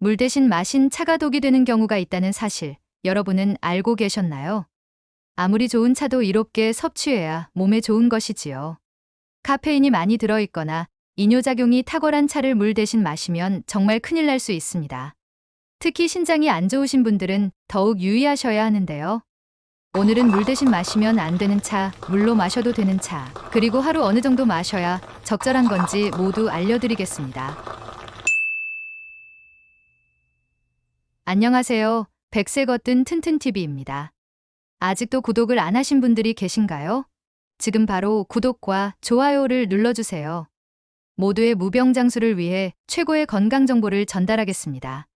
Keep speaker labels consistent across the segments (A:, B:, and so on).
A: 물 대신 마신 차가 독이 되는 경우가 있다는 사실, 여러분은 알고 계셨나요? 아무리 좋은 차도 이롭게 섭취해야 몸에 좋은 것이지요. 카페인이 많이 들어있거나 이뇨작용이 탁월한 차를 물 대신 마시면 정말 큰일 날 수 있습니다. 특히 신장이 안 좋으신 분들은 더욱 유의하셔야 하는데요. 오늘은 물 대신 마시면 안 되는 차, 물로 마셔도 되는 차, 그리고 하루 어느 정도 마셔야 적절한 건지 모두 알려드리겠습니다. 안녕하세요. 백세 걷든 튼튼TV입니다. 아직도 구독을 안 하신 분들이 계신가요? 지금 바로 구독과 좋아요를 눌러주세요. 모두의 무병장수를 위해 최고의 건강 정보를 전달하겠습니다.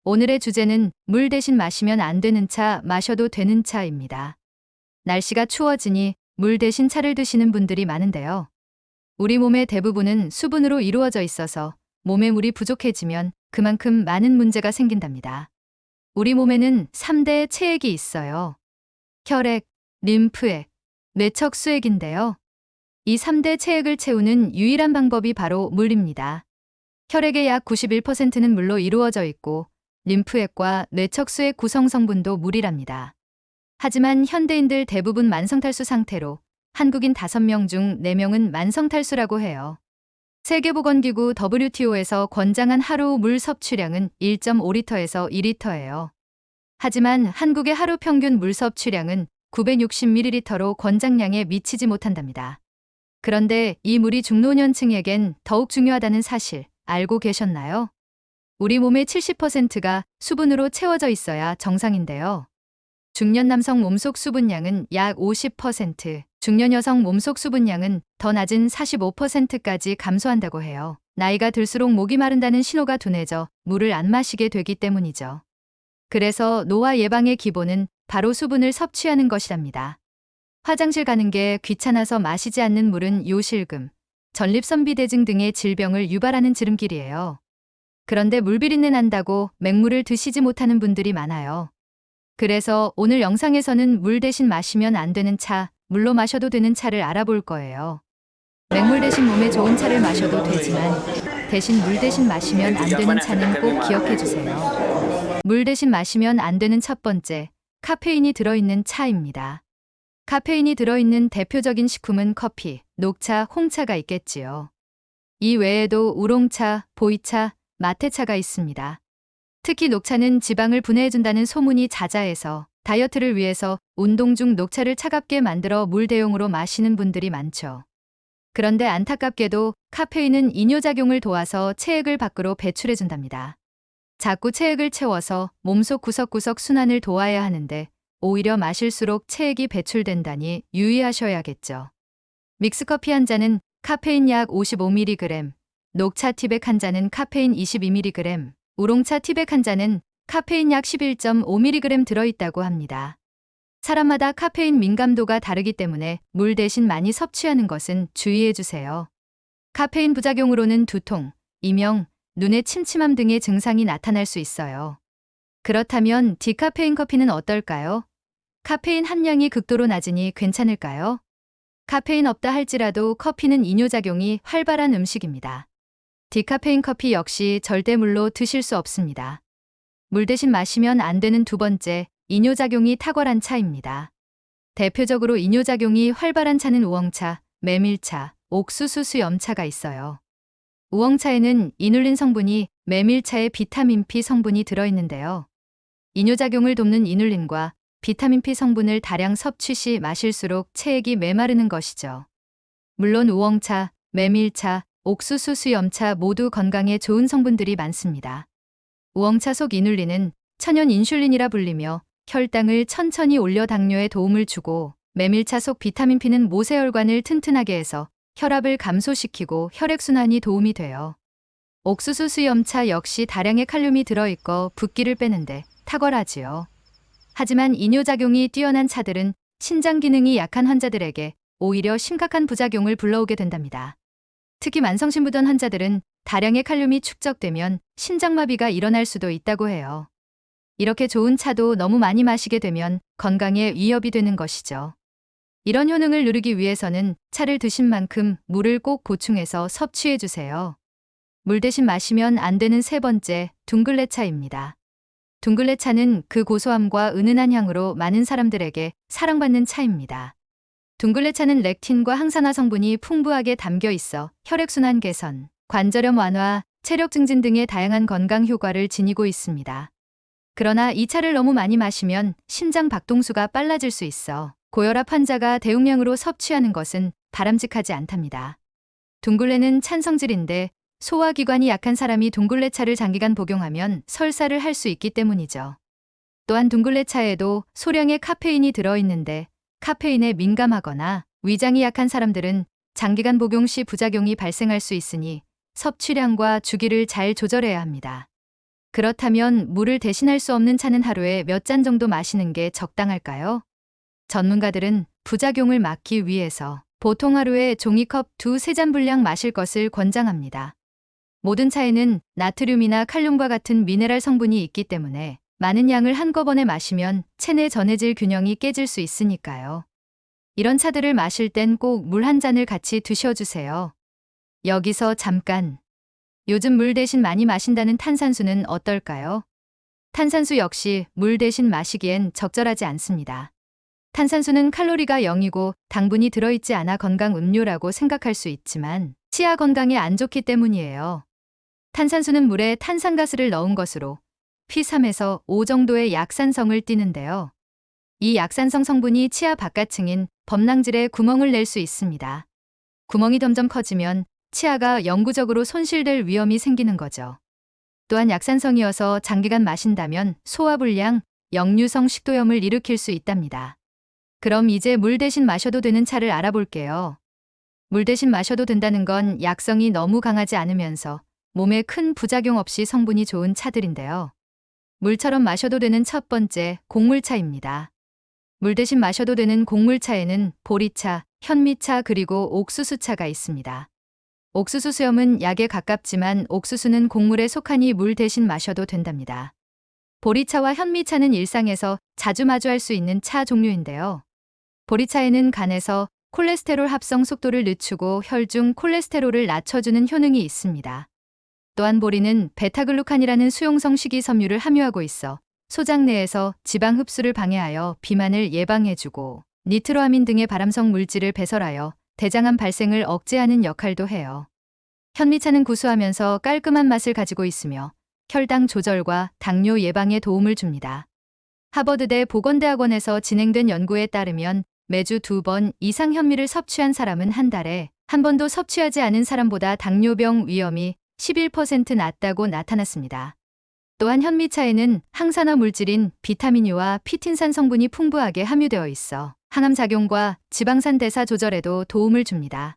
A: 오늘의 주제는 물 대신 마시면 안 되는 차, 마셔도 되는 차입니다. 날씨가 추워지니 물 대신 차를 드시는 분들이 많은데요. 우리 몸의 대부분은 수분으로 이루어져 있어서 몸에 물이 부족해지면 그만큼 많은 문제가 생긴답니다. 우리 몸에는 3대 체액이 있어요. 혈액, 림프액, 뇌척수액인데요. 이 3대 체액을 채우는 유일한 방법이 바로 물입니다. 혈액의 약 91%는 물로 이루어져 있고 림프액과 뇌척수액 구성 성분도 물이랍니다. 하지만 현대인들 대부분 만성탈수 상태로 한국인 5명 중 4명은 만성탈수라고 해요. 세계보건기구 WTO에서 권장한 하루 물 섭취량은 1.5리터에서 2리터예요. 하지만 한국의 하루 평균 물 섭취량은 960ml로 권장량에 미치지 못한답니다. 그런데 이 물이 중노년층에겐 더욱 중요하다는 사실 알고 계셨나요? 우리 몸의 70%가 수분으로 채워져 있어야 정상인데요. 중년 남성 몸속 수분량은 약 50%, 중년 여성 몸속 수분량은 더 낮은 45%까지 감소한다고 해요. 나이가 들수록 목이 마른다는 신호가 둔해져 물을 안 마시게 되기 때문이죠. 그래서 노화 예방의 기본은 바로 수분을 섭취하는 것이랍니다. 화장실 가는 게 귀찮아서 마시지 않는 물은 요실금, 전립선비대증 등의 질병을 유발하는 지름길이에요. 그런데 물비린내 난다고 맹물을 드시지 못하는 분들이 많아요. 그래서 오늘 영상에서는 물 대신 마시면 안 되는 차, 물로 마셔도 되는 차를 알아볼 거예요. 맹물 대신 몸에 좋은 차를 마셔도 되지만 대신 물 대신 마시면 안 되는 차는 꼭 기억해 주세요. 물 대신 마시면 안 되는 첫 번째, 카페인이 들어있는 차입니다. 카페인이 들어있는 대표적인 식품은 커피, 녹차, 홍차가 있겠지요. 이 외에도 우롱차, 보이차, 마테차가 있습니다. 특히 녹차는 지방을 분해해준다는 소문이 자자해서 다이어트를 위해서 운동 중 녹차를 차갑게 만들어 물 대용으로 마시는 분들이 많죠. 그런데 안타깝게도 카페인은 이뇨작용을 도와서 체액을 밖으로 배출해준답니다. 자꾸 체액을 채워서 몸속 구석구석 순환을 도와야 하는데 오히려 마실수록 체액이 배출된다니 유의하셔야겠죠. 믹스커피 한 잔은 카페인 약 55mg, 녹차 티백 한 잔은 카페인 22mg, 우롱차 티백 한 잔은 카페인 약 11.5mg 들어있다고 합니다. 사람마다 카페인 민감도가 다르기 때문에 물 대신 많이 섭취하는 것은 주의해주세요. 카페인 부작용으로는 두통, 이명, 눈의 침침함 등의 증상이 나타날 수 있어요. 그렇다면 디카페인 커피는 어떨까요? 카페인 함량이 극도로 낮으니 괜찮을까요? 카페인 없다 할지라도 커피는 이뇨작용이 활발한 음식입니다. 디카페인 커피 역시 절대 물로 드실 수 없습니다. 물 대신 마시면 안 되는 두 번째, 이뇨작용이 탁월한 차입니다. 대표적으로 이뇨작용이 활발한 차는 우엉차, 메밀차, 옥수수 수염차가 있어요. 우엉차에는 이눌린 성분이 메밀차의 비타민 P 성분이 들어있는데요. 이뇨작용을 돕는 이눌린과 비타민 P 성분을 다량 섭취 시 마실수록 체액이 메마르는 것이죠. 물론 우엉차, 메밀차, 옥수수 수염차 모두 건강에 좋은 성분들이 많습니다. 우엉차 속 이눌린은 천연 인슐린이라 불리며 혈당을 천천히 올려 당뇨에 도움을 주고, 메밀차 속 비타민 P는 모세혈관을 튼튼하게 해서 혈압을 감소시키고 혈액순환이 도움이 돼요. 옥수수 수염차 역시 다량의 칼륨이 들어있고 붓기를 빼는데 탁월하지요. 하지만 이뇨작용이 뛰어난 차들은 신장 기능이 약한 환자들에게 오히려 심각한 부작용을 불러오게 된답니다. 특히 만성심부전 환자들은 다량의 칼륨이 축적되면 심장마비가 일어날 수도 있다고 해요. 이렇게 좋은 차도 너무 많이 마시게 되면 건강에 위협이 되는 것이죠. 이런 효능을 누리기 위해서는 차를 드신 만큼 물을 꼭 보충해서 섭취해 주세요. 물 대신 마시면 안 되는 세 번째, 둥글레차입니다. 둥글레차는 그 고소함과 은은한 향으로 많은 사람들에게 사랑받는 차입니다. 둥글레차는 렉틴과 항산화 성분이 풍부하게 담겨 있어 혈액순환 개선, 관절염 완화, 체력 증진 등의 다양한 건강 효과를 지니고 있습니다. 그러나 이 차를 너무 많이 마시면 심장 박동수가 빨라질 수 있어 고혈압 환자가 대용량으로 섭취하는 것은 바람직하지 않답니다. 둥글레는 찬성질인데 소화기관이 약한 사람이 둥글레차를 장기간 복용하면 설사를 할 수 있기 때문이죠. 또한 둥글레차에도 소량의 카페인이 들어있는데 카페인에 민감하거나 위장이 약한 사람들은 장기간 복용 시 부작용이 발생할 수 있으니 섭취량과 주기를 잘 조절해야 합니다. 그렇다면 물을 대신할 수 없는 차는 하루에 몇 잔 정도 마시는 게 적당할까요? 전문가들은 부작용을 막기 위해서 보통 하루에 종이컵 2~3잔 분량 마실 것을 권장합니다. 모든 차에는 나트륨이나 칼륨과 같은 미네랄 성분이 있기 때문에 많은 양을 한꺼번에 마시면 체내 전해질 균형이 깨질 수 있으니까요. 이런 차들을 마실 땐 꼭 물 한 잔을 같이 드셔주세요. 여기서 잠깐. 요즘 물 대신 많이 마신다는 탄산수는 어떨까요? 탄산수 역시 물 대신 마시기엔 적절하지 않습니다. 탄산수는 칼로리가 0이고 당분이 들어있지 않아 건강 음료라고 생각할 수 있지만 치아 건강에 안 좋기 때문이에요. 탄산수는 물에 탄산가스를 넣은 것으로 P3에서 5 정도의 약산성을 띠는데요. 이 약산성 성분이 치아 바깥층인 범낭질에 구멍을 낼 수 있습니다. 구멍이 점점 커지면 치아가 영구적으로 손실될 위험이 생기는 거죠. 또한 약산성이어서 장기간 마신다면 소화불량, 역류성 식도염을 일으킬 수 있답니다. 그럼 이제 물 대신 마셔도 되는 차를 알아볼게요. 물 대신 마셔도 된다는 건 약성이 너무 강하지 않으면서 몸에 큰 부작용 없이 성분이 좋은 차들인데요. 물처럼 마셔도 되는 첫 번째, 곡물차입니다. 물 대신 마셔도 되는 곡물차에는 보리차, 현미차 그리고 옥수수차가 있습니다. 옥수수 수염은 약에 가깝지만 옥수수는 곡물에 속하니 물 대신 마셔도 된답니다. 보리차와 현미차는 일상에서 자주 마주할 수 있는 차 종류인데요. 보리차에는 간에서 콜레스테롤 합성 속도를 늦추고 혈중 콜레스테롤을 낮춰주는 효능이 있습니다. 또한 보리는 베타글루칸이라는 수용성 식이섬유를 함유하고 있어 소장 내에서 지방 흡수를 방해하여 비만을 예방해주고 니트로아민 등의 발암성 물질을 배설하여 대장암 발생을 억제하는 역할도 해요. 현미차는 구수하면서 깔끔한 맛을 가지고 있으며 혈당 조절과 당뇨 예방에 도움을 줍니다. 하버드대 보건대학원에서 진행된 연구에 따르면 매주 2번 이상 현미를 섭취한 사람은 한 달에 한 번도 섭취하지 않은 사람보다 당뇨병 위험이 11% 낮다고 나타났습니다. 또한 현미차에는 항산화 물질인 비타민유와 피틴산 성분이 풍부하게 함유되어 있어 항암 작용과 지방산 대사 조절에도 도움을 줍니다.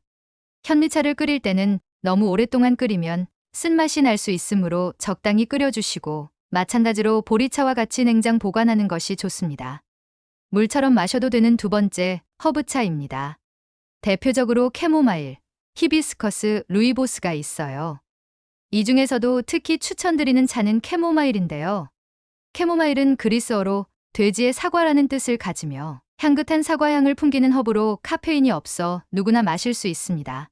A: 현미차를 끓일 때는 너무 오랫동안 끓이면 쓴맛이 날 수 있으므로 적당히 끓여주시고 마찬가지로 보리차와 같이 냉장 보관하는 것이 좋습니다. 물처럼 마셔도 되는 두 번째, 허브차입니다. 대표적으로 캐모마일, 히비스커스, 루이보스가 있어요. 이 중에서도 특히 추천드리는 차는 캐모마일인데요. 캐모마일은 그리스어로 돼지의 사과라는 뜻을 가지며 향긋한 사과향을 풍기는 허브로 카페인이 없어 누구나 마실 수 있습니다.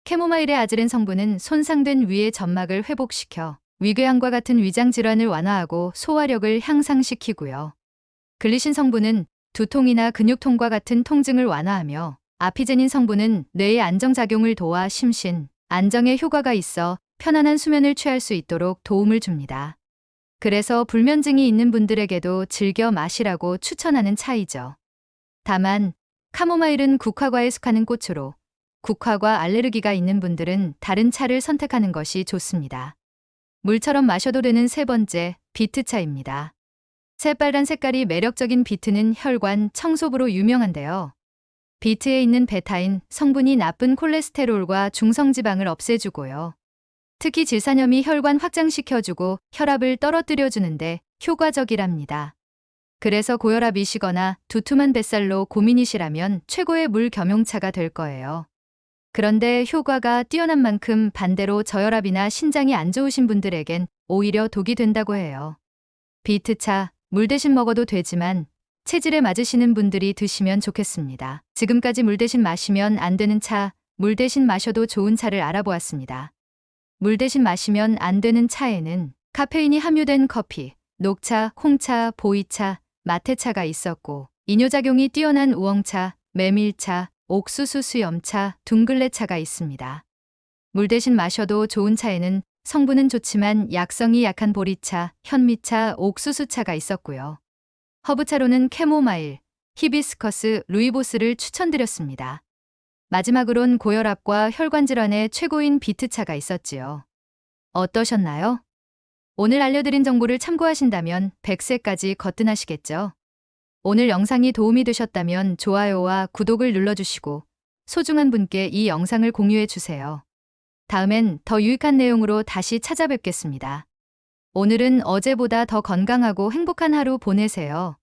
A: 캐모마일의 아즈렌 성분은 손상된 위의 점막을 회복시켜 위궤양과 같은 위장 질환을 완화하고 소화력을 향상시키고요. 글리신 성분은 두통이나 근육통과 같은 통증을 완화하며 아피제닌 성분은 뇌의 안정작용을 도와 심신, 안정에 효과가 있어 편안한 수면을 취할 수 있도록 도움을 줍니다. 그래서 불면증이 있는 분들에게도 즐겨 마시라고 추천하는 차이죠. 다만 카모마일은 국화과에 속하는 꽃으로 국화과 알레르기가 있는 분들은 다른 차를 선택하는 것이 좋습니다. 물처럼 마셔도 되는 세 번째, 비트차입니다. 새빨간 색깔이 매력적인 비트는 혈관 청소부로 유명한데요. 비트에 있는 베타인 성분이 나쁜 콜레스테롤과 중성지방을 없애주고요. 특히 질산염이 혈관 확장시켜주고 혈압을 떨어뜨려주는데 효과적이랍니다. 그래서 고혈압이시거나 두툼한 뱃살로 고민이시라면 최고의 물 겸용차가 될 거예요. 그런데 효과가 뛰어난 만큼 반대로 저혈압이나 신장이 안 좋으신 분들에겐 오히려 독이 된다고 해요. 비트차, 물 대신 먹어도 되지만 체질에 맞으시는 분들이 드시면 좋겠습니다. 지금까지 물 대신 마시면 안 되는 차, 물 대신 마셔도 좋은 차를 알아보았습니다. 물 대신 마시면 안 되는 차에는 카페인이 함유된 커피, 녹차, 홍차, 보이차, 마테차가 있었고 이뇨작용이 뛰어난 우엉차, 메밀차, 옥수수 수염차, 둥글레차가 있습니다. 물 대신 마셔도 좋은 차에는 성분은 좋지만 약성이 약한 보리차, 현미차, 옥수수차가 있었고요. 허브차로는 캐모마일, 히비스커스, 루이보스를 추천드렸습니다. 마지막으론 고혈압과 혈관 질환의 최고인 비트차가 있었지요. 어떠셨나요? 오늘 알려드린 정보를 참고하신다면 100세까지 거뜬하시겠죠? 오늘 영상이 도움이 되셨다면 좋아요와 구독을 눌러주시고 소중한 분께 이 영상을 공유해주세요. 다음엔 더 유익한 내용으로 다시 찾아뵙겠습니다. 오늘은 어제보다 더 건강하고 행복한 하루 보내세요.